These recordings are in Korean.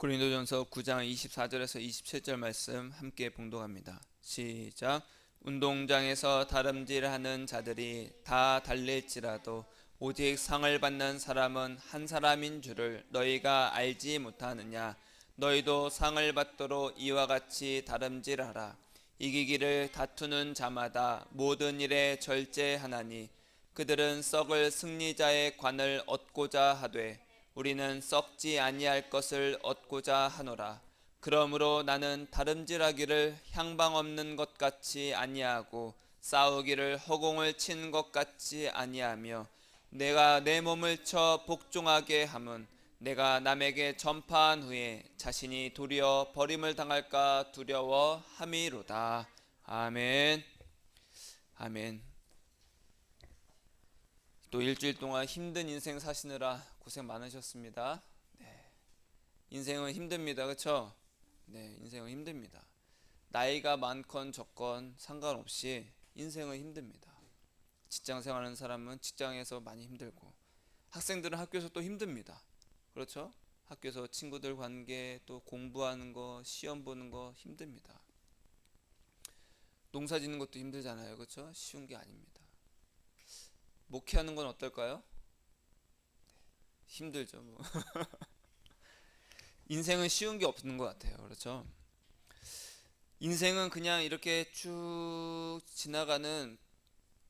고린도전서 9장 24절에서 27절 말씀 함께 봉독합니다. 시작. 운동장에서 다름질하는 자들이 다 달릴지라도 오직 상을 받는 사람은 한 사람인 줄을 너희가 알지 못하느냐. 너희도 상을 받도록 이와 같이 다름질하라. 이기기를 다투는 자마다 모든 일에 절제하나니 그들은 썩을 승리자의 관을 얻고자 하되 우리는 썩지 아니할 것을 얻고자 하노라. 그러므로 나는 다름질하기를 향방 없는 것 같이 아니하고 싸우기를 허공을 친 것 같이 아니하며 내가 내 몸을 쳐 복종하게 함은 내가 남에게 전파한 후에 자신이 도리어 버림을 당할까 두려워 함이로다. 아멘. 아멘. 또 일주일 동안 힘든 인생 사시느라 고생 많으셨습니다. 네. 인생은 힘듭니다. 그렇죠? 네, 인생은 힘듭니다. 나이가 많건 적건 상관없이 인생은 힘듭니다. 직장 생활하는 사람은 직장에서 많이 힘들고 학생들은 학교에서 또 힘듭니다. 그렇죠? 학교에서 친구들 관계 또 공부하는 거 시험 보는 거 힘듭니다. 농사 짓는 것도 힘들잖아요. 그렇죠? 쉬운 게 아닙니다. 목회하는 건 어떨까요? 힘들죠. 뭐. 인생은 쉬운 게 없는 것 같아요. 그렇죠? 인생은 그냥 이렇게 쭉 지나가는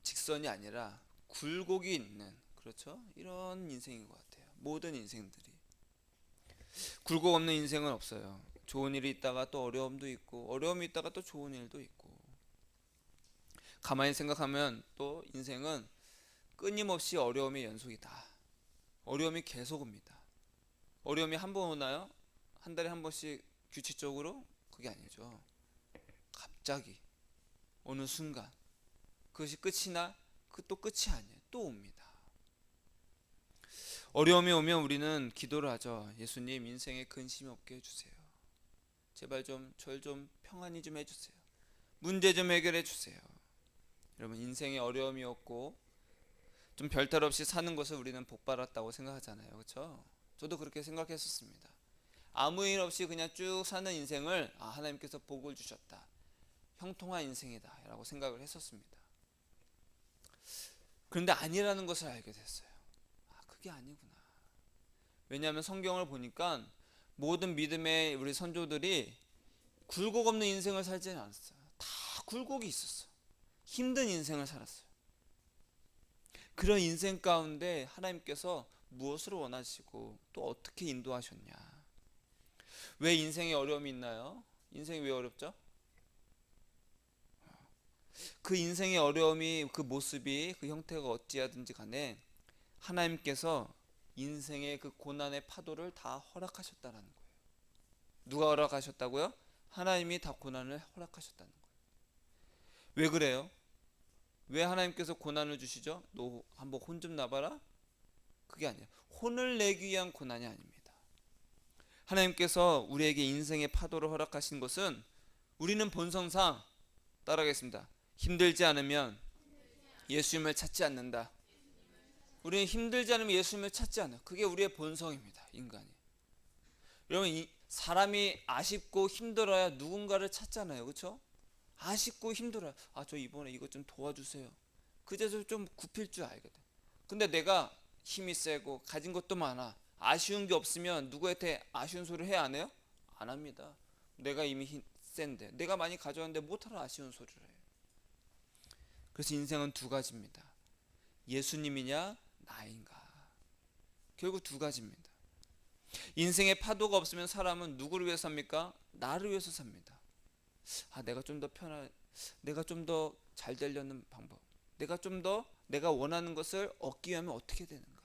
직선이 아니라 굴곡이 있는, 그렇죠? 이런 인생인 것 같아요. 모든 인생들이 굴곡 없는 인생은 없어요. 좋은 일이 있다가 또 어려움도 있고 어려움이 있다가 또 좋은 일도 있고 가만히 생각하면 또 인생은 끊임없이 어려움의 연속이다. 어려움이 계속 옵니다. 어려움이 한 번 오나요? 한 달에 한 번씩 규칙적으로? 그게 아니죠. 갑자기 어느 순간 그것이 끝이나 그 또 끝이 아니에요. 또 옵니다. 어려움이 오면 우리는 기도를 하죠. 예수님, 인생에 근심이 없게 해주세요. 제발 좀 절 좀 평안히 좀 해주세요. 문제 좀 해결해 주세요. 여러분, 인생에 어려움이 없고 좀 별탈 없이 사는 것을 우리는 복 받았다고 생각하잖아요. 그렇죠? 저도 그렇게 생각했었습니다. 아무 일 없이 그냥 쭉 사는 인생을 하나님께서 복을 주셨다, 형통한 인생이다 라고 생각을 했었습니다. 그런데 아니라는 것을 알게 됐어요. 그게 아니구나. 왜냐하면 성경을 보니까 모든 믿음의 우리 선조들이 굴곡 없는 인생을 살지는 않았어요. 다 굴곡이 있었어요. 힘든 인생을 살았어요. 그런 인생 가운데 하나님께서 무엇을 원하시고 또 어떻게 인도하셨냐. 왜 인생에 어려움이 있나요? 인생이 왜 어렵죠? 그 인생의 어려움이, 그 모습이, 그 형태가 어찌하든지 간에 하나님께서 인생의 그 고난의 파도를 다 허락하셨다는 거예요. 누가 허락하셨다고요? 하나님이 다 고난을 허락하셨다는 거예요. 왜 그래요? 왜 하나님께서 고난을 주시죠? 너 한번 혼 좀 나봐라? 그게 아니에요. 혼을 내기 위한 고난이 아닙니다. 하나님께서 우리에게 인생의 파도를 허락하신 것은 우리는 본성상, 따라하겠습니다, 힘들지 않으면 예수님을 찾지 않는다. 우리는 힘들지 않으면 예수님을 찾지 않아요. 그게 우리의 본성입니다. 인간이. 여러분, 사람이 아쉽고 힘들어야 누군가를 찾잖아요. 그렇죠? 아쉽고 힘들어요. 저 이번에 이것 좀 도와주세요. 그제서 좀 굽힐 줄 알거든. 근데 내가 힘이 세고 가진 것도 많아, 아쉬운 게 없으면 누구한테 아쉬운 소리를 해야 안 해요? 안 합니다. 내가 이미 센데, 내가 많이 가져왔는데 못하러 아쉬운 소리를 해요. 그래서 인생은 두 가지입니다. 예수님이냐 나인가. 결국 두 가지입니다. 인생의 파도가 없으면 사람은 누구를 위해서 삽니까? 나를 위해서 삽니다. 내가 좀 더 내가 좀 더 잘 되려는 방법, 내가 좀 더 내가 원하는 것을 얻기 위하면 어떻게 되는가.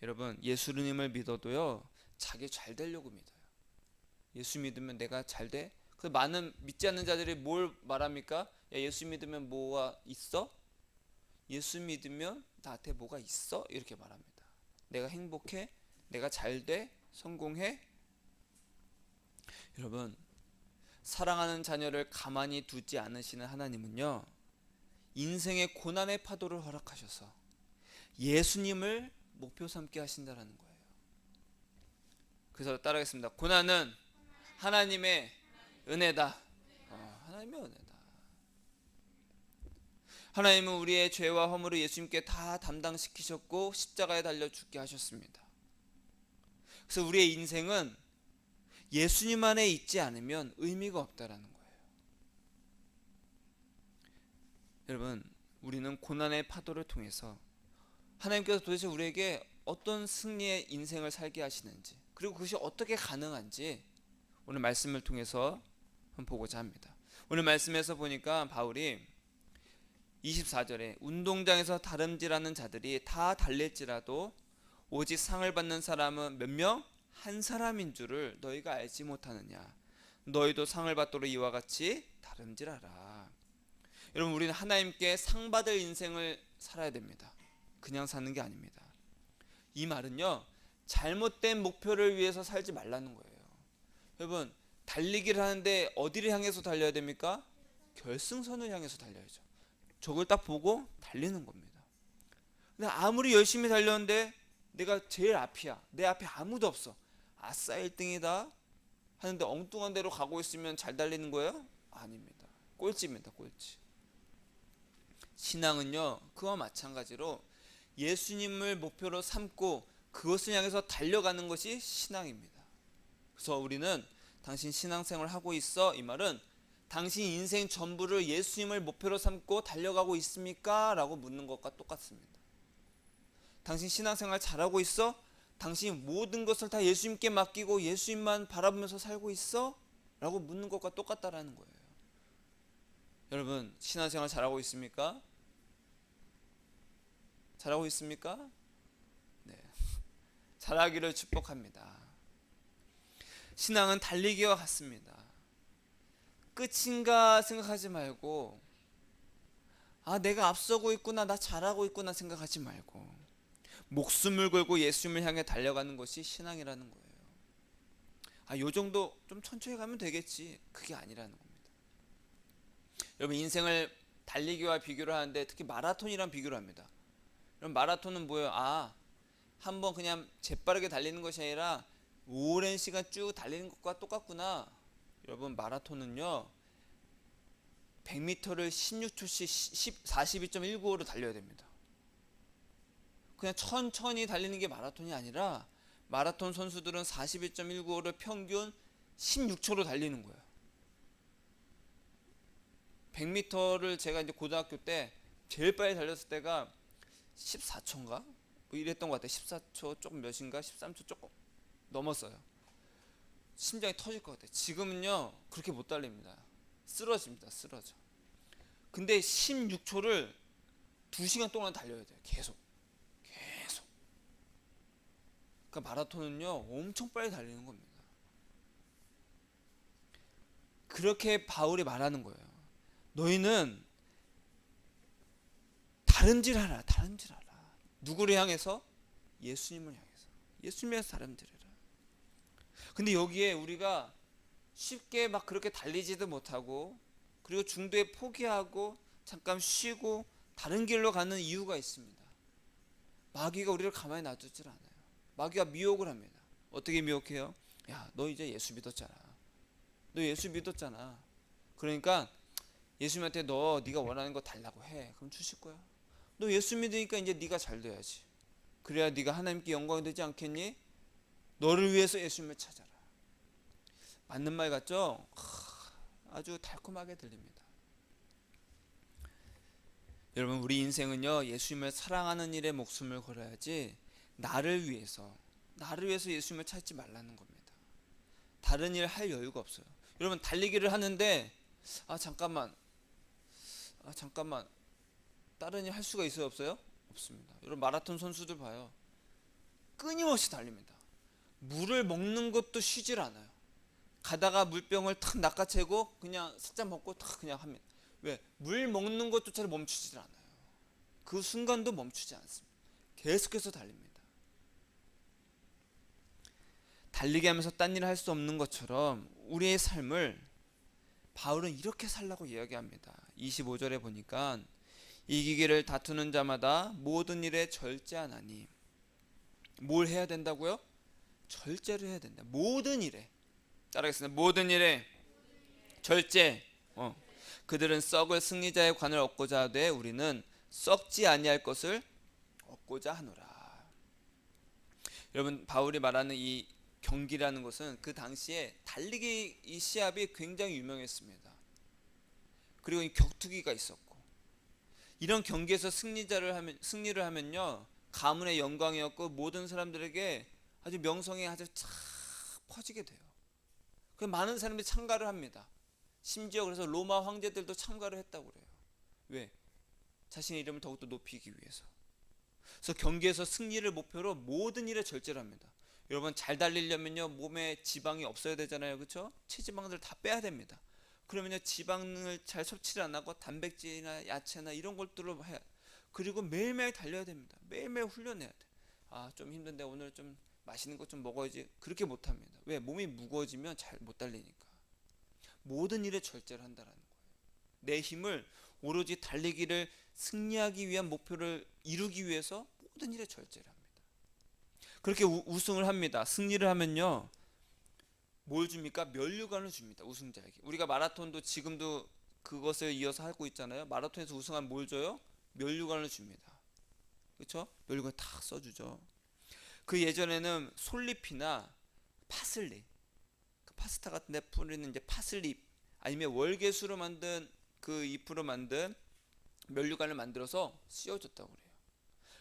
여러분, 예수님을 믿어도요, 자기 잘 되려고 믿어요. 예수 믿으면 내가 잘 돼? 그 많은 믿지 않는 자들이 뭘 말합니까? 야, 예수 믿으면 뭐가 있어? 예수 믿으면 나한테 뭐가 있어? 이렇게 말합니다. 내가 행복해? 내가 잘 돼? 성공해? 여러분, 사랑하는 자녀를 가만히 두지 않으시는 하나님은요, 인생의 고난의 파도를 허락하셔서 예수님을 목표 삼게 하신다는 거예요. 그래서 따라하겠습니다. 고난은 하나님의 은혜다. 하나님의 은혜다. 하나님은 우리의 죄와 허물을 예수님께 다 담당시키셨고 십자가에 달려 죽게 하셨습니다. 그래서 우리의 인생은 예수님 안에 있지 않으면 의미가 없다라는 거예요. 여러분, 우리는 고난의 파도를 통해서 하나님께서 도대체 우리에게 어떤 승리의 인생을 살게 하시는지, 그리고 그것이 어떻게 가능한지 오늘 말씀을 통해서 한번 보고자 합니다. 오늘 말씀에서 보니까 바울이 24절에 운동장에서 다름질하는 자들이 다 달릴지라도 오직 상을 받는 사람은 몇 명? 한 사람인 줄을 너희가 알지 못하느냐. 너희도 상을 받도록 이와 같이 다름질하라. 여러분, 우리는 하나님께 상 받을 인생을 살아야 됩니다. 그냥 사는 게 아닙니다. 이 말은요, 잘못된 목표를 위해서 살지 말라는 거예요. 여러분, 달리기를 하는데 어디를 향해서 달려야 됩니까? 결승선을 향해서 달려야죠. 저걸 딱 보고 달리는 겁니다. 근데 아무리 열심히 달렸는데 내가 제일 앞이야. 내 앞에 아무도 없어. 아싸 1등이다 하는데 엉뚱한 데로 가고 있으면 잘 달리는 거예요? 아닙니다. 꼴찌입니다. 꼴찌. 신앙은요, 그와 마찬가지로 예수님을 목표로 삼고 그것을 향해서 달려가는 것이 신앙입니다. 그래서 우리는 당신 신앙생활을 하고 있어? 이 말은 당신 인생 전부를 예수님을 목표로 삼고 달려가고 있습니까? 라고 묻는 것과 똑같습니다. 당신 신앙생활 잘하고 있어? 당신 모든 것을 다 예수님께 맡기고 예수님만 바라보면서 살고 있어? 라고 묻는 것과 똑같다라는 거예요. 여러분, 신앙생활 잘하고 있습니까? 잘하고 있습니까? 네. 잘하기를 축복합니다. 신앙은 달리기와 같습니다. 끝인가 생각하지 말고, 내가 앞서고 있구나, 나 잘하고 있구나 생각하지 말고 목숨을 걸고 예수님을 향해 달려가는 것이 신앙이라는 거예요. 요 정도 좀 천천히 가면 되겠지. 그게 아니라는 겁니다. 여러분, 인생을 달리기와 비교를 하는데 특히 마라톤이랑 비교를 합니다. 그럼 마라톤은 뭐예요? 한번 그냥 재빠르게 달리는 것이 아니라 오랜 시간 쭉 달리는 것과 똑같구나. 여러분, 마라톤은요 100m를 16초씩 42.195로 달려야 됩니다. 그냥 천천히 달리는 게 마라톤이 아니라 마라톤 선수들은 42.195를 평균 16초로 달리는 거예요. 100m를 제가 이제 고등학교 때 제일 빨리 달렸을 때가 14초인가? 뭐 이랬던 것 같아요. 14초 조금 몇인가? 13초 조금 넘었어요. 심장이 터질 것 같아요. 지금은요 그렇게 못 달립니다. 쓰러집니다. 쓰러져. 근데 16초를 2시간 동안 달려야 돼요. 계속. 그러니까 마라톤은요 엄청 빨리 달리는 겁니다. 그렇게 바울이 말하는 거예요. 너희는 다른질하라. 누구를 향해서? 예수님을 향해서. 예수님을 향해서 다른질해라. 근데 여기에 우리가 쉽게 막 그렇게 달리지도 못하고, 그리고 중도에 포기하고 잠깐 쉬고 다른 길로 가는 이유가 있습니다. 마귀가 우리를 가만히 놔두질 않아요. 마귀가 미혹을 합니다. 어떻게 미혹해요? 야, 너 이제 예수 믿었잖아. 너 예수 믿었잖아. 그러니까 예수님한테 네가 원하는 거 달라고 해. 그럼 주실 거야. 너 예수 믿으니까 이제 네가 잘 돼야지. 그래야 네가 하나님께 영광이 되지 않겠니? 너를 위해서 예수님을 찾아라. 맞는 말 같죠? 아주 달콤하게 들립니다. 여러분, 우리 인생은요 예수님을 사랑하는 일에 목숨을 걸어야지 나를 위해서 예수님을 찾지 말라는 겁니다. 다른 일 할 여유가 없어요. 여러분, 달리기를 하는데 잠깐만 다른 일 할 수가 있어요? 없어요? 없습니다. 여러분, 마라톤 선수들 봐요. 끊임없이 달립니다. 물을 먹는 것도 쉬질 않아요. 가다가 물병을 탁 낚아채고 그냥 살짝 먹고 탁 그냥 합니다. 왜? 물 먹는 것조차도 멈추질 않아요. 그 순간도 멈추지 않습니다. 계속해서 달립니다. 달리기 하면서 딴 일을 할 수 없는 것처럼 우리의 삶을 바울은 이렇게 살라고 이야기합니다. 25절에 보니까 이기기를 다투는 자마다 모든 일에 절제하나니. 뭘 해야 된다고요? 절제를 해야 된다. 모든 일에. 따라하겠습니다. 모든 일에 절제. 그들은 썩을 승리자의 관을 얻고자 하되 우리는 썩지 아니할 것을 얻고자 하노라. 여러분, 바울이 말하는 이 경기라는 것은 그 당시에 달리기 이 시합이 굉장히 유명했습니다. 그리고 이 격투기가 있었고, 이런 경기에서 승리를 하면요, 가문의 영광이었고 모든 사람들에게 아주 명성이 아주 착 퍼지게 돼요. 그 많은 사람들이 참가를 합니다. 심지어 그래서 로마 황제들도 참가를 했다고 그래요. 왜? 자신의 이름을 더욱더 높이기 위해서. 그래서 경기에서 승리를 목표로 모든 일에 절제를 합니다. 여러분, 잘 달리려면요 몸에 지방이 없어야 되잖아요, 그렇죠? 체지방들 다 빼야 됩니다. 그러면요 지방을 잘 섭취를 안 하고 단백질이나 야채나 이런 것들로 해야. 그리고 매일매일 달려야 됩니다. 매일매일 훈련해야 돼. 아, 좀 힘든데 오늘 좀 맛있는 것 좀 먹어야지. 그렇게 못합니다. 왜? 몸이 무거워지면 잘 못 달리니까. 모든 일에 절제를 한다라는 거예요. 내 힘을 오로지 달리기를 승리하기 위한 목표를 이루기 위해서 모든 일에 절제를 합니다. 그렇게 우승을 합니다. 승리를 하면요 뭘 줍니까? 면류관을 줍니다. 우승자에게. 우리가 마라톤도 지금도 그것을 이어서 하고 있잖아요. 마라톤에서 우승하면 뭘 줘요? 면류관을 줍니다. 그렇죠? 면류관 탁 써주죠. 그 예전에는 솔잎이나 파슬리, 그 파스타 같은 데 뿌리는 이제 파슬리, 아니면 월계수로 만든 그 잎으로 만든 면류관을 만들어서 씌워줬다고 그래요.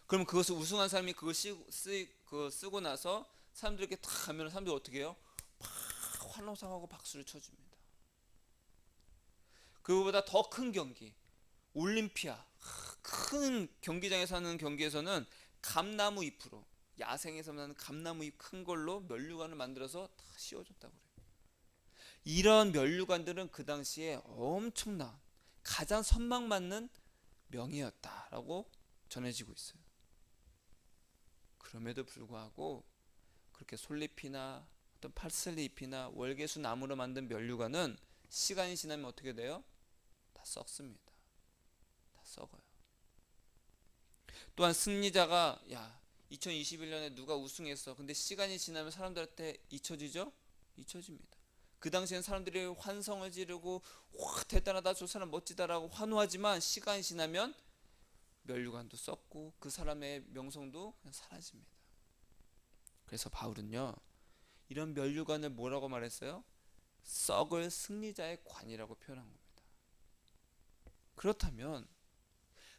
그럼 그것을 우승한 사람이 그걸 쓰고 나서 사람들에게 탁 하면 사람들이 어떻게 해요? 막 환호성하고 박수를 쳐줍니다. 그거보다 더 큰 경기, 올림피아, 큰 경기장에서 하는 경기에서는 감나무 잎으로, 야생에서 나는 감나무 잎 큰 걸로 면류관을 만들어서 다 씌워줬다고 그래요. 이런 면류관들은 그 당시에 엄청난, 가장 선망받는 명예였다라고 전해지고 있어요. 그럼에도 불구하고 그렇게 솔잎이나 어떤 파슬리 잎이나 월계수 나무로 만든 면류관은 시간이 지나면 어떻게 돼요? 다 썩습니다. 다 썩어요. 또한 승리자가 2021년에 누가 우승했어. 근데 시간이 지나면 사람들한테 잊혀지죠? 잊혀집니다. 그 당시엔 사람들이 환성을 지르고 와 대단하다, 저 사람 멋지다라고 환호하지만 시간이 지나면 면류관도 썩고 그 사람의 명성도 그냥 사라집니다. 그래서 바울은요 이런 면류관을 뭐라고 말했어요? 썩을 승리자의 관이라고 표현한 겁니다. 그렇다면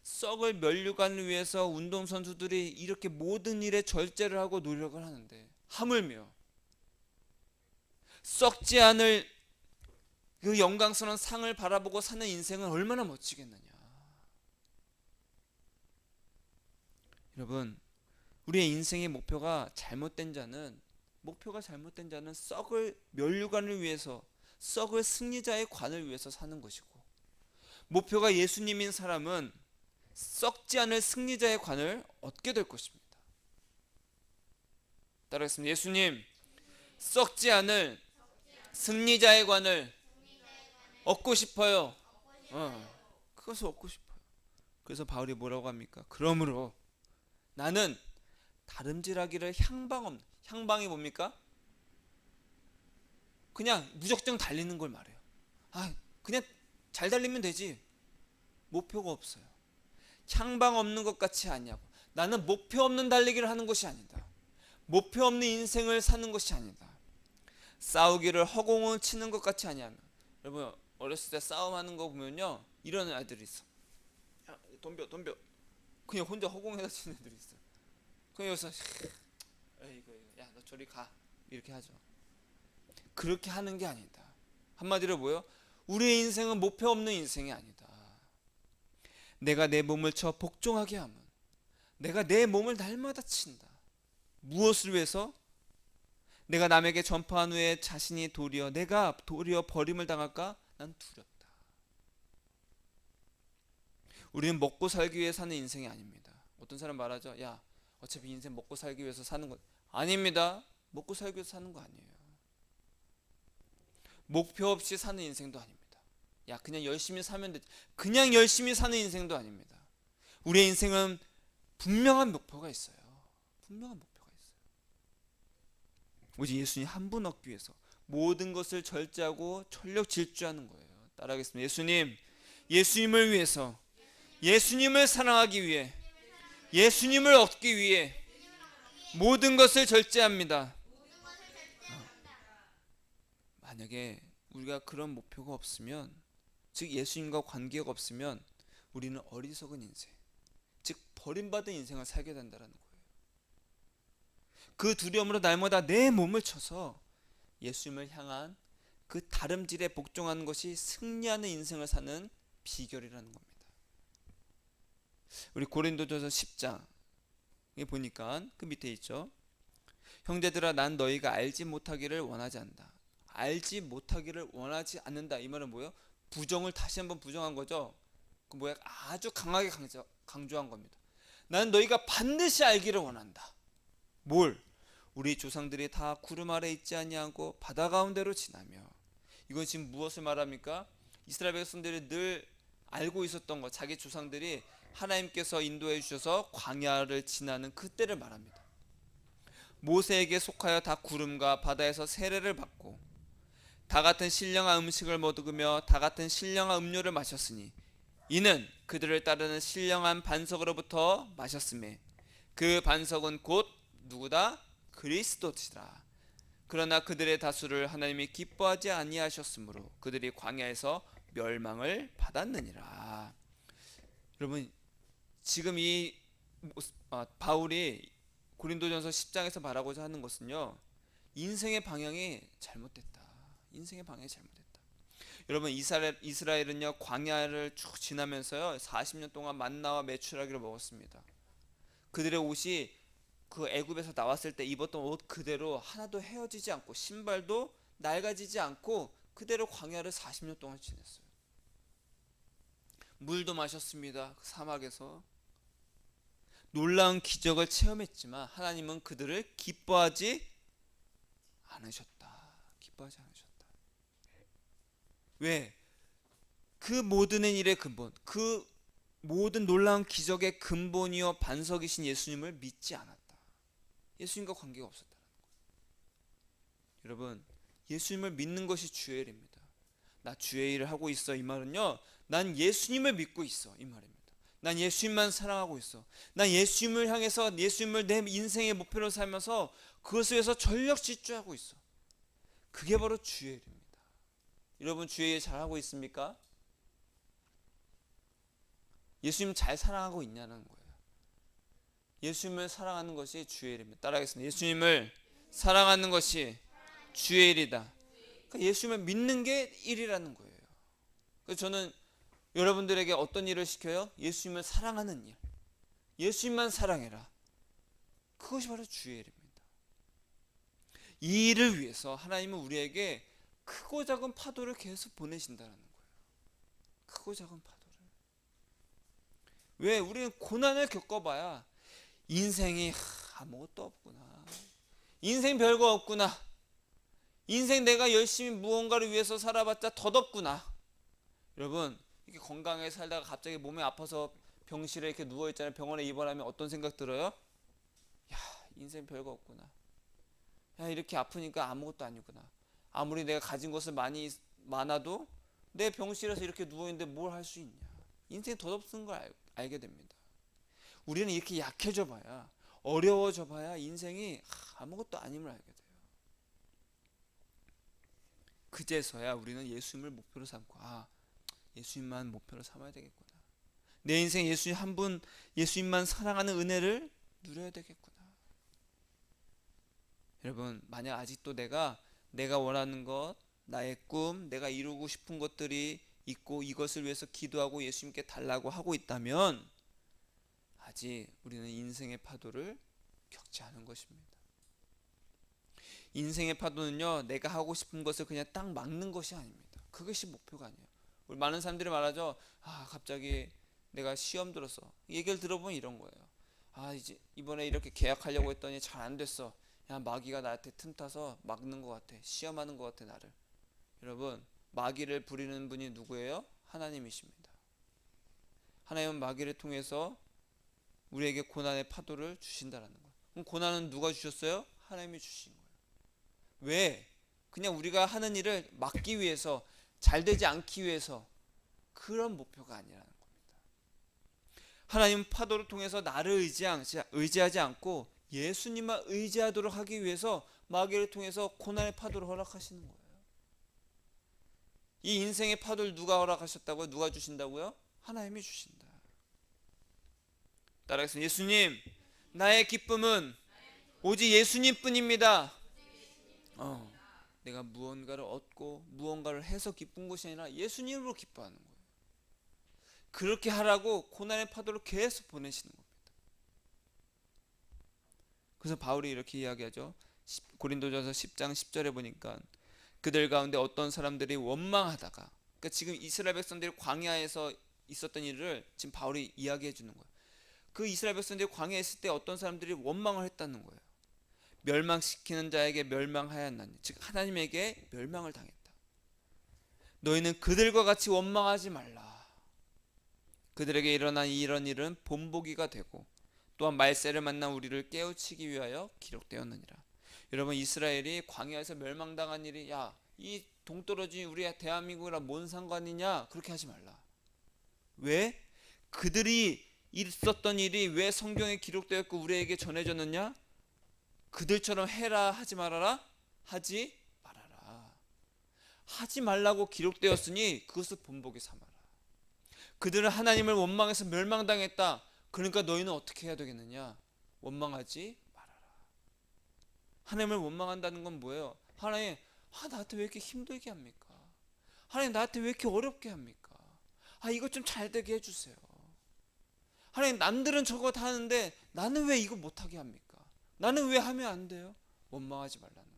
썩을 면류관을 위해서 운동선수들이 이렇게 모든 일에 절제를 하고 노력을 하는데, 하물며 썩지 않을 그 영광스러운 상을 바라보고 사는 인생은 얼마나 멋지겠느냐. 여러분, 우리의 인생의 목표가 잘못된 자는 썩을 면류관을 위해서, 썩을 승리자의 관을 위해서 사는 것이고, 목표가 예수님인 사람은 썩지 않을 승리자의 관을 얻게 될 것입니다. 따라하겠습니다. 예수님, 썩지 않을 승리자의 관을 얻고 싶어요. 그것을 얻고 싶어요. 그래서 바울이 뭐라고 합니까? 그러므로 나는 다름질하기를 향방이 뭡니까? 그냥 무작정 달리는 걸 말해요. 그냥 잘 달리면 되지. 목표가 없어요. 향방 없는 것 같이 아니하고, 나는 목표 없는 달리기를 하는 것이 아니다. 목표 없는 인생을 사는 것이 아니다. 싸우기를 허공을 치는 것 같이 아니하며. 여러분, 어렸을 때 싸움하는 거 보면요 이런 아이들이 있어. 야, 덤벼 그냥 혼자 허공에다 치는 애들이 있어. 그냥 여기서 야, 너 저리 가, 이렇게 하죠. 그렇게 하는 게 아니다. 한마디로 뭐예요? 우리의 인생은 목표 없는 인생이 아니다. 내가 내 몸을 쳐 복종하게 하면, 내가 내 몸을 날마다 친다. 무엇을 위해서? 내가 남에게 전파한 후에 자신이 내가 도리어 버림을 당할까? 난 두렵다. 우리는 먹고 살기 위해 사는 인생이 아닙니다. 어떤 사람 말하죠. 야, 어차피 인생 먹고 살기 위해서 사는 것 아닙니다. 먹고 살기 위해서 사는 거 아니에요. 목표 없이 사는 인생도 아닙니다. 그냥 열심히 사면 되지. 그냥 열심히 사는 인생도 아닙니다. 우리의 인생은 분명한 목표가 있어요. 분명한 목표가 있어요. 오직 예수님 한 분 얻기 위해서 모든 것을 절제하고 전력 질주하는 거예요. 따라하겠습니다. 예수님을 위해서, 예수님을 사랑하기 위해, 예수님을 얻기 위해 모든 것을 절제합니다. 만약에 우리가 그런 목표가 없으면, 즉 예수님과 관계가 없으면 우리는 어리석은 인생, 즉 버림받은 인생을 살게 된다는 거예요. 그 두려움으로 날마다 내 몸을 쳐서 예수님을 향한 그 다름질에 복종하는 것이 승리하는 인생을 사는 비결이라는 겁니다. 우리 고린도전서 10장에 보니까 그 밑에 있죠. 형제들아, 난 너희가 알지 못하기를 원하지 않는다. 알지 못하기를 원하지 않는다. 이 말은 뭐예요? 부정을 다시 한번 부정한 거죠. 그 뭐야? 아주 강하게 강조한 겁니다. 나는 너희가 반드시 알기를 원한다. 뭘? 우리 조상들이 다 구름 아래 있지 아니하고 바다 가운데로 지나며. 이건 지금 무엇을 말합니까? 이스라엘 백성들이 늘 알고 있었던 것, 자기 조상들이 하나님께서 인도해 주셔서 광야를 지나는 그때를 말합니다. 모세에게 속하여 다 구름과 바다에서 세례를 받고 다 같은 신령한 음식을 먹으며 다 같은 신령한 음료를 마셨으니 이는 그들을 따르는 신령한 반석으로부터 마셨음에 그 반석은 곧 누구다? 그리스도시라. 그러나 그들의 다수를 하나님이 기뻐하지 아니하셨으므로 그들이 광야에서 멸망을 받았느니라. 여러분, 지금 이 바울이 고린도전서 10장에서 말하고자 하는 것은요, 인생의 방향이 잘못됐다. 인생의 방향이 잘못됐다. 여러분, 이스라엘은요 광야를 쭉 지나면서요 40년 동안 만나와 메추라기를 먹었습니다. 그들의 옷이 그 애굽에서 나왔을 때 입었던 옷 그대로 하나도 헤어지지 않고 신발도 낡아지지 않고 그대로 광야를 40년 동안 지냈어요. 물도 마셨습니다. 그 사막에서 놀라운 기적을 체험했지만 하나님은 그들을 기뻐하지 않으셨다. 기뻐하지 않으셨다. 왜? 그 모든 일의 근본, 그 모든 놀라운 기적의 근본이요 반석이신 예수님을 믿지 않았다. 예수님과 관계가 없었다는 거예요. 여러분, 예수님을 믿는 것이 주의 일입니다. 나 주의 일을 하고 있어, 이 말은요, 난 예수님을 믿고 있어, 이 말입니다. 난 예수님만 사랑하고 있어. 난 예수님을 향해서 예수님을 내 인생의 목표로 살면서 그것을 위해서 전력 질주하고 있어. 그게 바로 주의 일입니다. 여러분, 주의 일 잘하고 있습니까? 예수님 잘 사랑하고 있냐는 거예요. 예수님을 사랑하는 것이 주의 일입니다. 따라하겠습니다. 예수님을 사랑하는 것이 주의 일이다. 그러니까 예수님을 믿는 게 일이라는 거예요. 그래서 저는 여러분들에게 어떤 일을 시켜요? 예수님을 사랑하는 일. 예수님만 사랑해라. 그것이 바로 주의 일입니다. 이 일을 위해서 하나님은 우리에게 크고 작은 파도를 계속 보내신다는 거예요. 크고 작은 파도를. 왜? 우리는 고난을 겪어봐야 인생이 아무것도 없구나. 인생 별거 없구나. 인생 내가 열심히 무언가를 위해서 살아봤자 덧없구나. 여러분, 이렇게 건강하게 살다가 갑자기 몸이 아파서 병실에 이렇게 누워있잖아요. 병원에 입원하면 어떤 생각 들어요? 야, 인생 별거 없구나. 야, 이렇게 아프니까 아무것도 아니구나. 아무리 내가 가진 것을 많아도 내 병실에서 이렇게 누워있는데 뭘 할 수 있냐. 인생 덧없는 걸 알게 됩니다. 우리는 이렇게 약해져 봐야, 어려워져 봐야 인생이 아무것도 아님을 알게 돼요. 그제서야 우리는 예수님을 목표로 삼고, 예수님만 목표로 삼아야 되겠구나. 내 인생 예수님 한 분, 예수님만 사랑하는 은혜를 누려야 되겠구나. 여러분, 만약 아직도 내가 원하는 것, 나의 꿈, 내가 이루고 싶은 것들이 있고 이것을 위해서 기도하고 예수님께 달라고 하고 있다면 아직 우리는 인생의 파도를 겪지 않은 것입니다. 인생의 파도는요, 내가 하고 싶은 것을 그냥 딱 막는 것이 아닙니다. 그것이 목표가 아니에요. 우리 많은 사람들이 말하죠. 갑자기 내가 시험 들었어. 얘기를 들어보면 이런 거예요. 이제 이번에 이렇게 계약하려고 했더니 잘 안 됐어. 야, 마귀가 나한테 틈타서 막는 것 같아. 시험하는 것 같아, 나를. 여러분, 마귀를 부리는 분이 누구예요? 하나님이십니다. 하나님은 마귀를 통해서 우리에게 고난의 파도를 주신다라는 거예요. 그럼 고난은 누가 주셨어요? 하나님이 주신 거예요. 왜? 그냥 우리가 하는 일을 막기 위해서, 잘 되지 않기 위해서, 그런 목표가 아니라는 겁니다. 하나님은 파도를 통해서 나를 의지하지 않고 예수님만 의지하도록 하기 위해서 마귀를 통해서 고난의 파도를 허락하시는 거예요. 이 인생의 파도를 누가 허락하셨다고요? 누가 주신다고요? 하나님이 주신다. 따라해서 예수님, 나의 기쁨은 오직 예수님 뿐입니다. 내가 무언가를 얻고 무언가를 해서 기쁜 것이 아니라 예수님으로 기뻐하는 거예요. 그렇게 하라고 고난의 파도를 계속 보내시는 겁니다. 그래서 바울이 이렇게 이야기하죠. 고린도전서 10장 10절에 보니까 그들 가운데 어떤 사람들이 원망하다가, 그러니까 지금 이스라엘 백성들이 광야에서 있었던 일을 지금 바울이 이야기해 주는 거예요. 그 이스라엘 백성들이 광야에 있을 때 어떤 사람들이 원망을 했다는 거예요. 멸망시키는 자에게 멸망하였나니, 즉 하나님에게 멸망을 당했다. 너희는 그들과 같이 원망하지 말라. 그들에게 일어난 이런 일은 본보기가 되고 또한 말세를 만난 우리를 깨우치기 위하여 기록되었느니라. 여러분, 이스라엘이 광야에서 멸망당한 일이, 야, 이 동떨어진 우리 대한민국이랑 뭔 상관이냐, 그렇게 하지 말라. 왜? 그들이 있었던 일이 왜 성경에 기록되었고 우리에게 전해졌느냐? 그들처럼 해라 하지 말아라? 하지 말아라. 하지 말라고 기록되었으니 그것을 본보기 삼아라. 그들은 하나님을 원망해서 멸망당했다. 그러니까 너희는 어떻게 해야 되겠느냐? 원망하지 말아라. 하나님을 원망한다는 건 뭐예요? 하나님, 나한테 왜 이렇게 힘들게 합니까? 하나님, 나한테 왜 이렇게 어렵게 합니까? 이것 좀 잘 되게 해주세요. 하나님, 남들은 저거 다 하는데 나는 왜 이거 못하게 합니까? 나는 왜 하면 안 돼요? 원망하지 말라는 거예요.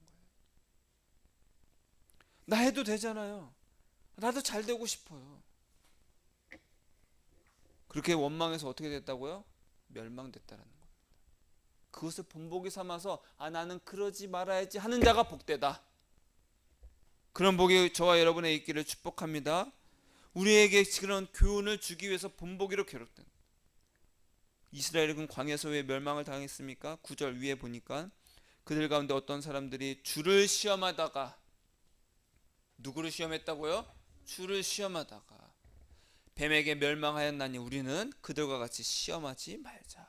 나 해도 되잖아요. 나도 잘 되고 싶어요. 그렇게 원망해서 어떻게 됐다고요? 멸망됐다라는 겁니다. 그것을 본보기 삼아서 나는 그러지 말아야지 하는 자가 복되다. 그런 복이 저와 여러분의 있기를 축복합니다. 우리에게 그런 교훈을 주기 위해서 본보기로 기록된, 이스라엘은 광야에서 왜 멸망을 당했습니까? 9절 위에 보니까 그들 가운데 어떤 사람들이 주를 시험하다가, 누구를 시험했다고요? 주를 시험하다가 뱀에게 멸망하였나니 우리는 그들과 같이 시험하지 말자.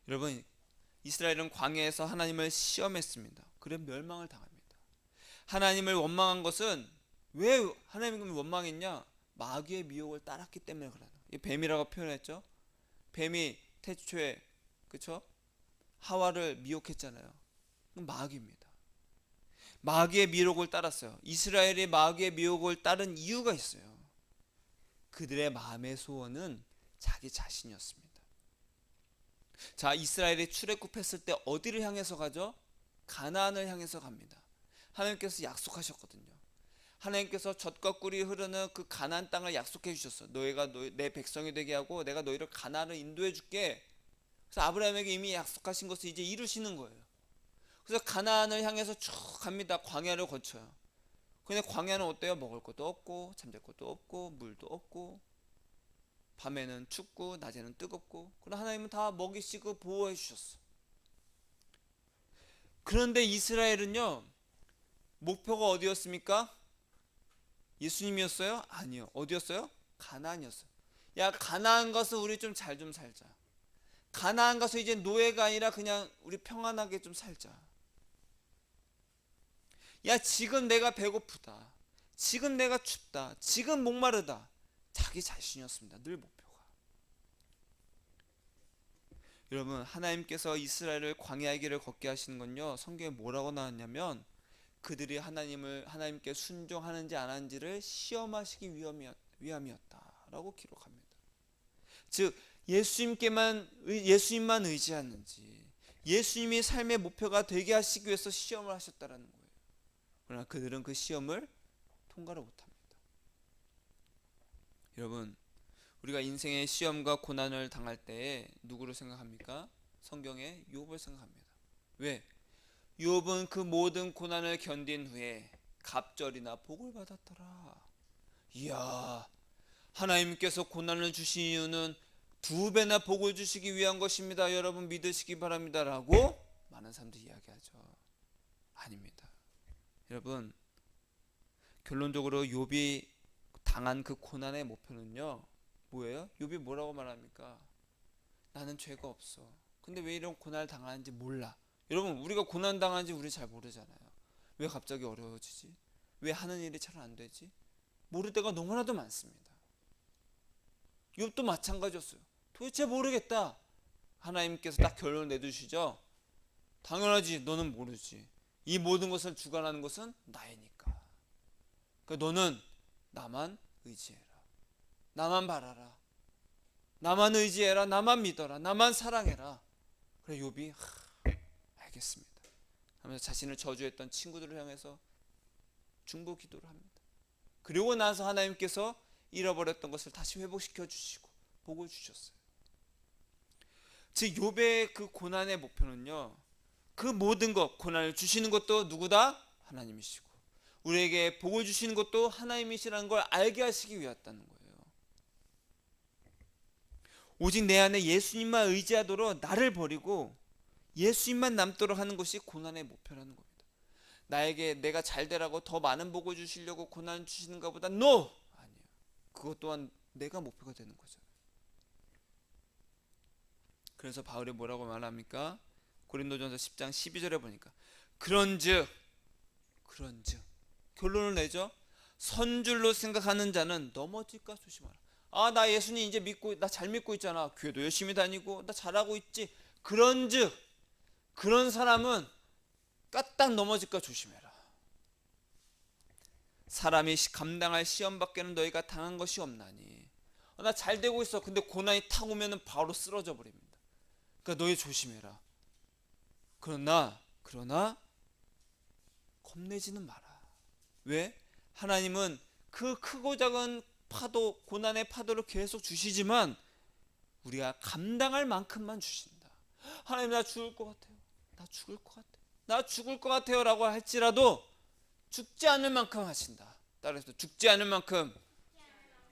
여러분, 이스라엘은 광야에서 하나님을 시험했습니다. 그래 멸망을 당합니다. 하나님을 원망한 것은, 왜 하나님을 원망했냐? 마귀의 미혹을 따랐기 때문에 그러는 거예요. 뱀이라고 표현했죠. 뱀이 태초에, 그렇죠? 하와를 미혹했잖아요. 마귀입니다. 마귀의 미혹을 따랐어요. 이스라엘이 마귀의 미혹을 따른 이유가 있어요. 그들의 마음의 소원은 자기 자신이었습니다. 자, 이스라엘이 출애굽했을 때 어디를 향해서 가죠? 가나안을 향해서 갑니다. 하나님께서 약속하셨거든요. 하나님께서 젖과 꿀이 흐르는 그 가나안 땅을 약속해 주셨어. 너희가 내 백성이 되게 하고 내가 너희를 가나안을 인도해 줄게. 그래서 아브라함에게 이미 약속하신 것을 이제 이루시는 거예요. 그래서 가나안을 향해서 쭉 갑니다. 광야를 거쳐요. 근데 광야는 어때요? 먹을 것도 없고 잠잘 것도 없고 물도 없고, 밤에는 춥고 낮에는 뜨겁고, 그러나 하나님은 다 먹이시고 보호해 주셨어. 그런데 이스라엘은요, 목표가 어디였습니까? 예수님이었어요? 아니요. 어디였어요? 가나안이었어요. 야, 가나안 가서 우리 좀 잘 좀 살자. 가나안 가서 이제 노예가 아니라 그냥 우리 평안하게 좀 살자. 야, 지금 내가 배고프다. 지금 내가 춥다. 지금 목마르다. 자기 자신이었습니다. 늘 목표가. 여러분, 하나님께서 이스라엘을 광야의 길을 걷게 하시는 건요, 성경에 뭐라고 나왔냐면 그들이 하나님께 순종하는지 안 하는지를 시험하시기 위함이었다라고 기록합니다. 즉 예수님만 의지하는지, 예수님이 삶의 목표가 되게 하시기 위해서 시험을 하셨다라는 거예요. 그러나 그들은 그 시험을 통과를 못합니다. 여러분, 우리가 인생의 시험과 고난을 당할 때에 누구를 생각합니까? 성경에 욥을 생각합니다. 왜? 욥은 그 모든 고난을 견딘 후에 갑절이나 복을 받았더라. 이야, 하나님께서 고난을 주신 이유는 2배나 복을 주시기 위한 것입니다. 여러분 믿으시기 바랍니다. 라고 많은 사람들이 이야기하죠. 아닙니다. 여러분, 결론적으로 욥이 당한 그 고난의 목표는요, 뭐예요? 욥이 뭐라고 말합니까? 나는 죄가 없어. 근데 왜 이런 고난을 당하는지 몰라. 여러분, 우리가 고난 당하는지 우리 잘 모르잖아요. 왜 갑자기 어려워지지? 왜 하는 일이 잘 안 되지? 모를 때가 너무나도 많습니다. 욥도 마찬가지였어요. 도대체 모르겠다. 하나님께서 딱 결론을 내두시죠. 당연하지, 너는 모르지. 이 모든 것을 주관하는 것은 나이니까. 그러니까 너는 나만 의지해라. 나만 바라라. 나만 의지해라. 나만 믿어라. 나만 사랑해라. 그래 욥이 알겠습니다 하면서 자신을 저주했던 친구들을 향해서 중보 기도를 합니다. 그리고 나서 하나님께서 잃어버렸던 것을 다시 회복시켜 주시고 복을 주셨어요. 즉 욥의 그 고난의 목표는요, 그 모든 것, 고난을 주시는 것도 누구다? 하나님이시고 우리에게 복을 주시는 것도 하나님이시라는 걸 알게 하시기 위했다는 거예요. 오직 내 안에 예수님만 의지하도록 나를 버리고 예수님만 남도록 하는 것이 고난의 목표라는 겁니다. 나에게 내가 잘 되라고 더 많은 복을 주시려고 고난 주시는가 보다 NO! 아니에요. 그것 또한 내가 목표가 되는 거잖아요. 그래서 바울이 뭐라고 말합니까? 고린도전서 10장 12절에 보니까 그런즉 결론을 내죠. 선줄로 생각하는 자는 넘어질까 조심하라. 아, 나 예수님 이제 믿고, 나 잘 믿고 있잖아. 교회도 열심히 다니고 나 잘하고 있지. 그런즉 그런 사람은 까딱 넘어질까 조심해라. 사람이 감당할 시험 밖에는 너희가 당한 것이 없나니. 나 잘 되고 있어. 근데 고난이 탁 오면은 바로 쓰러져 버립니다. 그러니까 너희 조심해라. 그러나 겁내지는 마라. 왜? 하나님은 그 크고 작은 파도, 고난의 파도를 계속 주시지만 우리가 감당할 만큼만 주신다. 하나님, 나 죽을 것 같아요. 나 죽을 것 같아요 라고 할지라도 죽지 않을 만큼 하신다. 따라서 죽지 않을 만큼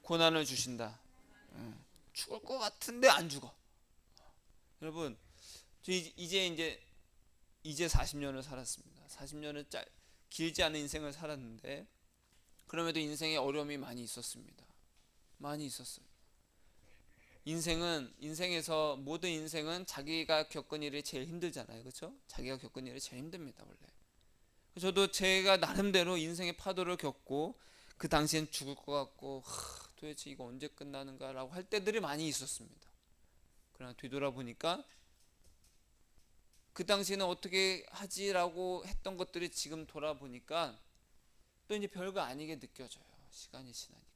고난을 주신다. 죽을 것 같은데 안 죽어. 여러분, 저 이제 40년을 살았습니다. 40년을 길지 않은 인생을 살았는데 그럼에도 인생에 어려움이 많이 있었습니다. 많이 있었어요. 인생에서 모든 인생은 자기가 겪은 일이 제일 힘들잖아요. 그렇죠? 자기가 겪은 일이 제일 힘듭니다, 원래. 저도 제가 나름대로 인생의 파도를 겪고 그 당시엔 죽을 것 같고 도대체 이거 언제 끝나는가라고 할 때들이 많이 있었습니다. 그러나 뒤돌아보니까 그 당시에는 어떻게 하지라고 했던 것들이 지금 돌아보니까 또 이제 별거 아니게 느껴져요. 시간이 지나니까.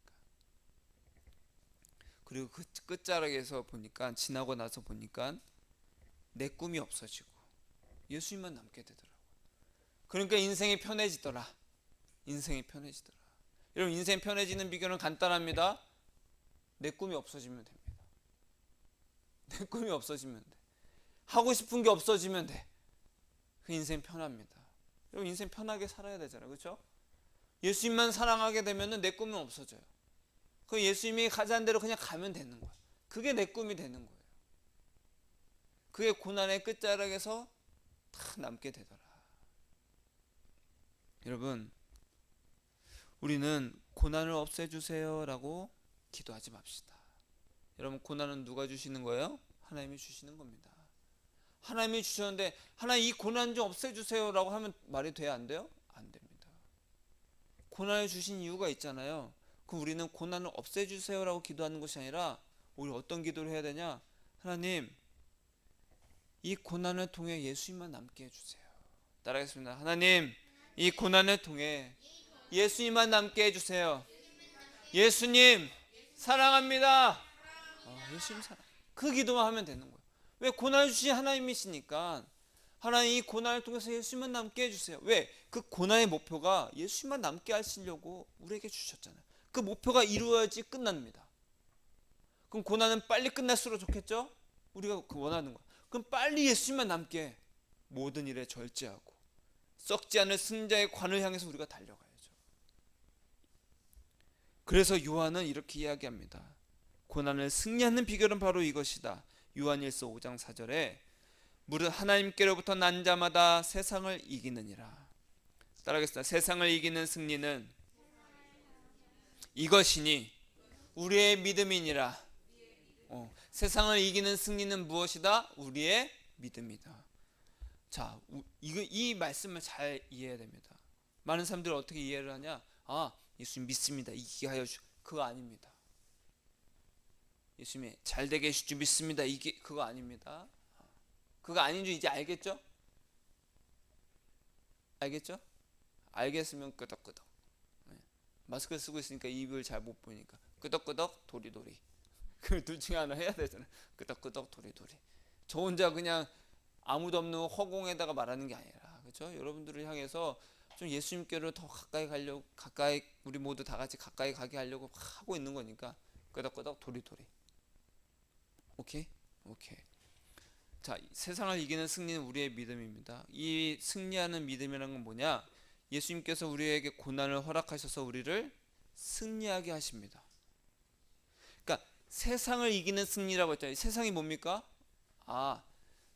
그리고 그 끝자락에서 보니까, 지나고 나서 보니까 내 꿈이 없어지고 예수님만 남게 되더라고요. 그러니까 인생이 편해지더라. 여러분, 인생 편해지는 비결은 간단합니다. 내 꿈이 없어지면 됩니다. 내 꿈이 없어지면 돼. 하고 싶은 게 없어지면 돼. 그 인생 편합니다. 여러분, 인생 편하게 살아야 되잖아요. 그렇죠? 예수님만 사랑하게 되면 내 꿈은 없어져요. 그 예수님이 가자는 대로 그냥 가면 되는 거예요. 그게 내 꿈이 되는 거예요. 그게 고난의 끝자락에서 다 남게 되더라. 여러분, 우리는 고난을 없애주세요 라고 기도하지 맙시다. 여러분, 고난은 누가 주시는 거예요? 하나님이 주시는 겁니다. 하나님이 주셨는데 하나님 이 고난 좀 없애주세요 라고 하면 말이 돼야 안 돼요? 안 됩니다. 고난을 주신 이유가 있잖아요. 그럼 우리는 고난을 없애주세요 라고 기도하는 것이 아니라 우리 어떤 기도를 해야 되냐? 하나님, 이 고난을 통해 예수님만 남게 해주세요. 따라하겠습니다. 하나님, 이 고난을 통해 예수님만 남게 해주세요. 예수님 사랑합니다. 예수님 사랑. 그 기도만 하면 되는 거예요. 왜? 고난을 주신 하나님이시니까. 하나님, 이 고난을 통해서 예수님만 남게 해주세요. 왜? 그 고난의 목표가 예수님만 남게 하시려고 우리에게 주셨잖아요. 그 목표가 이루어야지 끝납니다. 그럼 고난은 빨리 끝날수록 좋겠죠? 우리가 원하는 거. 그럼 빨리 예수님만 남게 모든 일에 절제하고 썩지 않을 승자의 관을 향해서 우리가 달려가야죠. 그래서 요한은 이렇게 이야기합니다. 고난을 승리하는 비결은 바로 이것이다. 요한일서 5장 4절에 무릇 하나님께로부터 난 자마다 세상을 이기느니라. 따라하겠습니다. 세상을 이기는 승리는 이것이니 우리의 믿음이니라. 세상을 이기는 승리는 무엇이다? 우리의 믿음이다. 자, 이 말씀을 잘 이해해야 됩니다. 많은 사람들은 어떻게 이해를 하냐? 예수님 믿습니다. 이기게 하여 주. 그거 아닙니다. 예수님이 잘 되게 해줄 줄 믿습니다. 이게 그거 아닙니다. 그거 아닌 줄 이제 알겠죠? 알겠죠? 알겠으면 끄덕끄덕. 마스크 쓰고 있으니까 입을 잘 못 보니까 끄덕끄덕 도리도리. 그 둘 중에 하나 해야 되잖아요. 끄덕끄덕 도리도리. 저 혼자 그냥 아무도 없는 허공에다가 말하는 게 아니라, 그렇죠? 여러분들을 향해서 좀 예수님께로 더 가까이 가려고, 가까이 우리 모두 다 같이 가까이 가게 하려고 하고 있는 거니까 끄덕끄덕 도리도리. 오케이? 오케이. 자, 세상을 이기는 승리는 우리의 믿음입니다. 이 승리하는 믿음이라는 건 뭐냐? 예수님께서 우리에게 고난을 허락하셔서 우리를 승리하게 하십니다. 그러니까 세상을 이기는 승리라고 했잖아요. 세상이 뭡니까?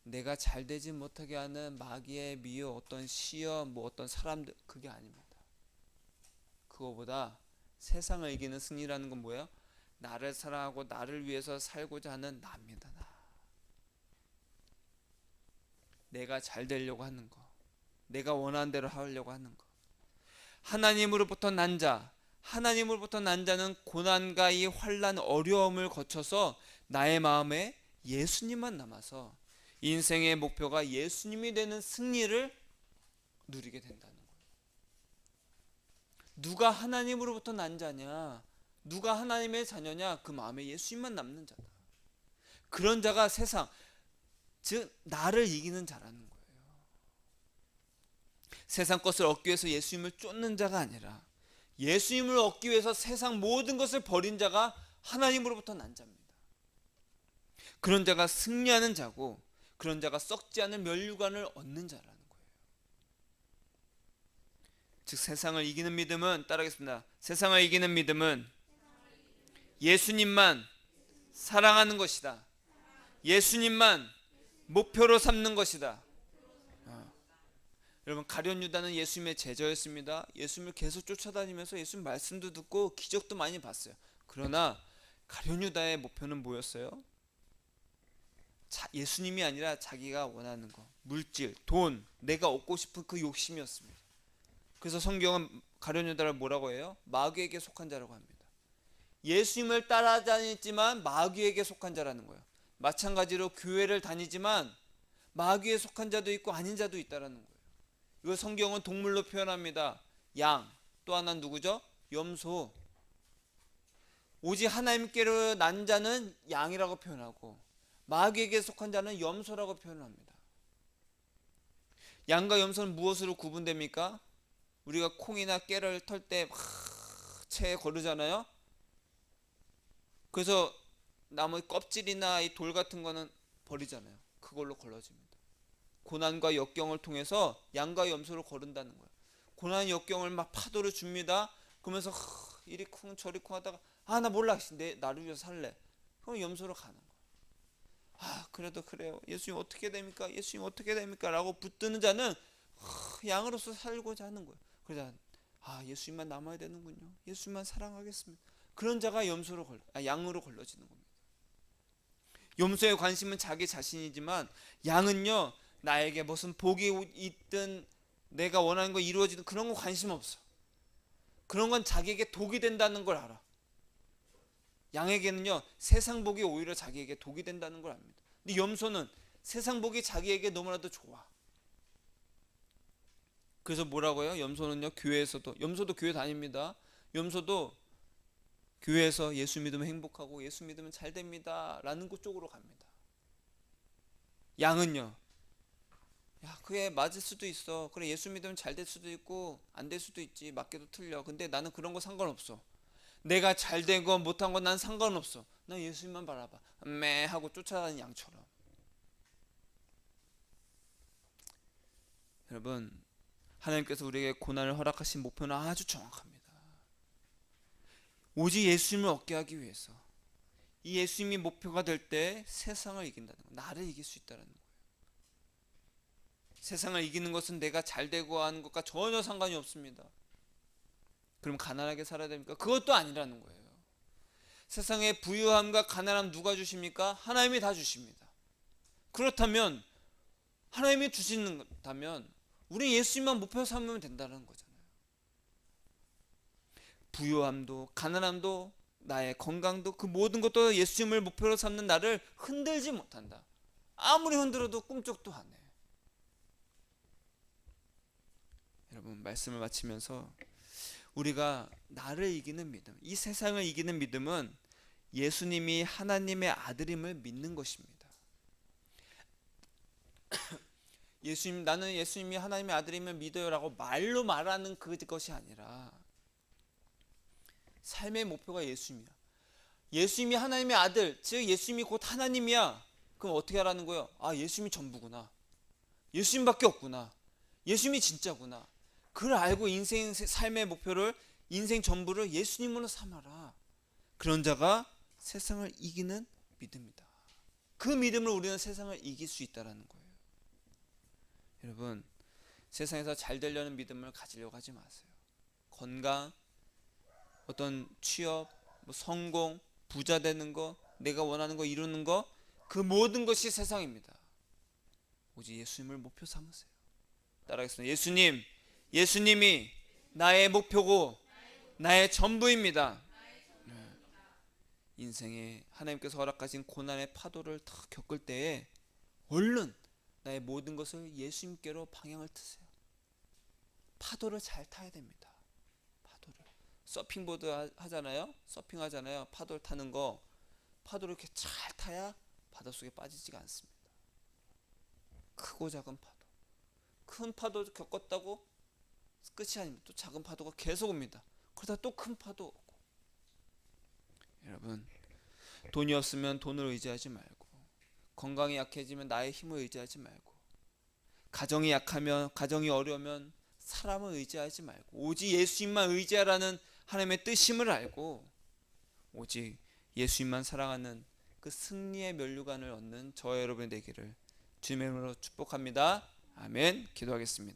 내가 잘 되지 못하게 하는 마귀의 미혹, 어떤 시험, 어떤 사람들, 그게 아닙니다. 그거보다 세상을 이기는 승리라는 건 뭐예요? 나를 사랑하고 나를 위해서 살고자 하는 나입니다. 내가 잘 되려고 하는 거, 내가 원하는 대로 하려고 하는 거. 하나님으로부터 난 자, 하나님으로부터 난 자는 고난과 이 환난, 어려움을 거쳐서 나의 마음에 예수님만 남아서 인생의 목표가 예수님이 되는 승리를 누리게 된다는 거예요. 누가 하나님으로부터 난 자냐, 누가 하나님의 자녀냐, 그 마음에 예수님만 남는 자다. 그런 자가 세상, 즉 나를 이기는 자라는 거예요. 세상 것을 얻기 위해서 예수님을 쫓는 자가 아니라 예수님을 얻기 위해서 세상 모든 것을 버린 자가 하나님으로부터 난 자입니다. 그런 자가 승리하는 자고, 그런 자가 썩지 않은 면류관을 얻는 자라는 거예요. 즉 세상을 이기는 믿음은, 따라하겠습니다. 세상을 이기는 믿음은 예수님만 사랑하는 것이다. 예수님만 목표로 삼는 것이다. 여러분, 가룟 유다는 예수님의 제자였습니다. 예수님을 계속 쫓아다니면서 예수님 말씀도 듣고 기적도 많이 봤어요. 그러나 가룟 유다의 목표는 뭐였어요? 예수님이 아니라 자기가 원하는 거, 물질, 돈, 내가 얻고 싶은 그 욕심이었습니다. 그래서 성경은 가룟 유다를 뭐라고 해요? 마귀에게 속한 자라고 합니다. 예수님을 따라다녔지만 마귀에게 속한 자라는 거예요. 마찬가지로 교회를 다니지만 마귀에 속한 자도 있고 아닌 자도 있다라는 거예요. 이거 성경은 동물로 표현합니다. 양, 또 하나는 누구죠? 염소. 오직 하나님께로 난 자는 양이라고 표현하고 마귀에게 속한 자는 염소라고 표현합니다. 양과 염소는 무엇으로 구분됩니까? 우리가 콩이나 깨를 털 때 채에 거르잖아요. 그래서 나무 껍질이나 이 돌 같은 거는 버리잖아요. 그걸로 걸러집니다. 고난과 역경을 통해서 양과 염소를 거른다는 거예요. 고난 역경을 막 파도를 줍니다. 그러면서 이리 쿵 저리 쿵 하다가 나 몰라, 나를 위해서 살래. 그럼 염소로 가는 거예요. 그래도 그래요. 예수님 어떻게 됩니까? 예수님 어떻게 됩니까? 라고 붙드는 자는 양으로서 살고자 하는 거예요. 그러자 예수님만 남아야 되는군요. 예수님만 사랑하겠습니다. 그런 자가 양으로 걸러지는 겁니다. 염소의 관심은 자기 자신이지만 양은요, 나에게 무슨 복이 있든 내가 원하는 거 이루어지든 그런 거 관심 없어. 그런 건 자기에게 독이 된다는 걸 알아. 양에게는요, 세상 복이 오히려 자기에게 독이 된다는 걸 압니다. 근데 염소는 세상 복이 자기에게 너무나도 좋아. 그래서 뭐라고요? 염소는요, 염소도 교회 다닙니다. 염소도 교회에서 예수 믿으면 행복하고 예수 믿으면 잘 됩니다 라는 것 쪽으로 갑니다. 양은요, 그게 맞을 수도 있어. 그래, 예수 믿으면 잘 될 수도 있고 안 될 수도 있지. 맞게도 틀려. 근데 나는 그런 거 상관없어. 내가 잘 된 거 못한 건 난 상관없어. 난 예수님만 바라봐. 매 하고 쫓아가는 양처럼. 여러분, 하나님께서 우리에게 고난을 허락하신 목표는 아주 정확합니다. 오직 예수님을 얻게 하기 위해서. 이 예수님이 목표가 될 때 세상을 이긴다는 거, 나를 이길 수 있다는 거예요. 세상을 이기는 것은 내가 잘 되고 하는 것과 전혀 상관이 없습니다. 그럼 가난하게 살아야 됩니까? 그것도 아니라는 거예요. 세상의 부유함과 가난함 누가 주십니까? 하나님이 다 주십니다. 그렇다면 하나님이 주신다면 우리 예수님만 목표 삼으면 된다는 거잖아요. 부유함도 가난함도 나의 건강도 그 모든 것도 예수님을 목표로 삼는 나를 흔들지 못한다. 아무리 흔들어도 꿈쩍도 안 해. 여러분, 말씀을 마치면서 우리가 나를 이기는 믿음, 이 세상을 이기는 믿음은 예수님이 하나님의 아들임을 믿는 것입니다. 나는 예수님이 하나님의 아들임을 믿어요라고 말로 말하는 그것이 아니라 삶의 목표가 예수님이야. 예수님이 하나님의 아들, 즉 예수님이 곧 하나님이야. 그럼 어떻게 하라는 거예요? 아, 예수님이 전부구나. 예수님밖에 없구나. 예수님이 진짜구나. 그걸 알고 삶의 목표를, 인생 전부를 예수님으로 삼아라. 그런 자가 세상을 이기는 믿음이다. 그 믿음으로 우리는 세상을 이길 수 있다는 거예요. 여러분, 세상에서 잘 되려는 믿음을 가지려고 하지 마세요. 건강, 어떤 취업, 성공, 부자 되는 거, 내가 원하는 거 이루는 거, 그 모든 것이 세상입니다. 오직 예수님을 목표 삼으세요. 따라하겠습니다. 예수님이 나의 목표고 나의 전부입니다. 인생에 하나님께서 허락하신 고난의 파도를 다 겪을 때에 얼른 나의 모든 것을 예수님께로 방향을 트세요. 파도를 잘 타야 됩니다. 파도를. 서핑보드 하잖아요. 서핑하잖아요. 파도를 타는 거, 파도를 이렇게 잘 타야 바닷속에 빠지지가 않습니다. 크고 작은 파도. 큰 파도 겪었다고 끝이 아닙니다. 또 작은 파도가 계속 옵니다. 그러다 또 큰 파도 오고. 여러분, 돈이 없으면 돈을 의지하지 말고, 건강이 약해지면 나의 힘을 의지하지 말고, 가정이 약하면, 가정이 어려우면 사람을 의지하지 말고, 오직 예수님만 의지하라는 하나님의 뜻임을 알고 오직 예수님만 사랑하는 그 승리의 면류관을 얻는 저와 여러분이 되기를 주님의 이름으로 축복합니다. 아멘. 기도하겠습니다.